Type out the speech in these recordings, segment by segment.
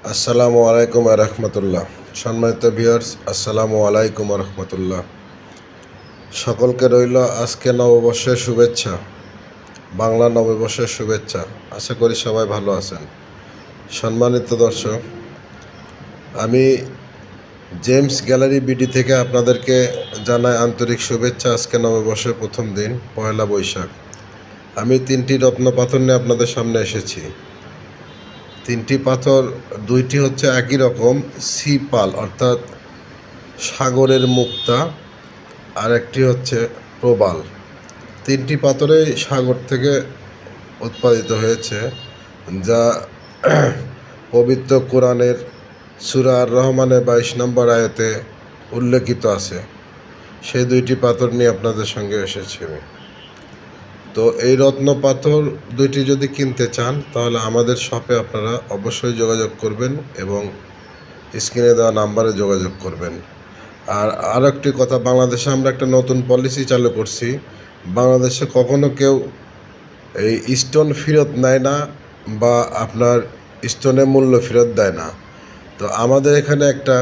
আসসালামু আলাইকুম রহমতুল্লাহ। সম্মানিত ভিউয়ার্স, আসসালামু আলাইকুম রহমতুল্লাহ। সকলকে রইল আজকে নববর্ষের শুভেচ্ছা, বাংলা নববর্ষের শুভেচ্ছা। আশা করি সবাই ভালো আছেন। সম্মানিত দর্শক, আমি জেমস গ্যালারি বিডি থেকে আপনাদেরকে জানাই আন্তরিক শুভেচ্ছা। আজকে নববর্ষের প্রথম দিন, পয়লা বৈশাখ। আমি 3টি রত্ন পাথর নিয়ে আপনাদের সামনে এসেছি। 3টি পাথর, 2টি হচ্ছে একই রকম সিপাল অর্থাৎ সাগরের মুক্তা, আর একটি হচ্ছে প্রবাল। 3টি পাথরেই সাগর থেকে উৎপাদিত হয়েছে, যা পবিত্র কোরআনের সূরা আর রহমানের 22 নম্বর আয়াতে উল্লেখিত আছে। সেই 2টি পাথর নিয়ে আপনাদের সঙ্গে এসেছি আমি। তো এই রত্ন পাথর 2টি যদি কিনতে চান তাহলে আমাদের শপে আপনারা অবশ্যই যোগাযোগ করবেন এবং স্ক্রিনে দেওয়া নাম্বারে যোগাযোগ করবেন। আর একটি কথা, বাংলাদেশে আমরা একটা নতুন পলিসি চালু করছি। বাংলাদেশে কখনো কেউ এই স্টোন ফেরত নেয় না বা আপনার স্টোনের মূল্য ফেরত দেয় না। তো আমাদের এখানে একটা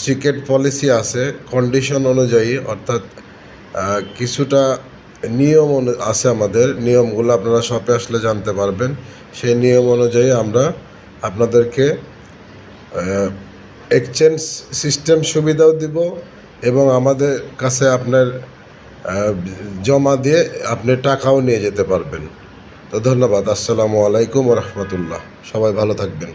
সিক্রেট পলিসি আছে, কন্ডিশন অনুযায়ী, অর্থাৎ কিছুটা নিয়ম আছে আমাদের। নিয়মগুলো আপনারা শপে আসলে জানতে পারবেন। সেই নিয়ম অনুযায়ী আমরা আপনাদেরকে এক্সচেঞ্জ সিস্টেম সুবিধাও দিব এবং আমাদের কাছে আপনার জমা দিয়ে আপনি টাকাও নিয়ে যেতে পারবেন। তো ধন্যবাদ। আসসালামু আলাইকুম রহমতুল্লাহ। সবাই ভালো থাকবেন।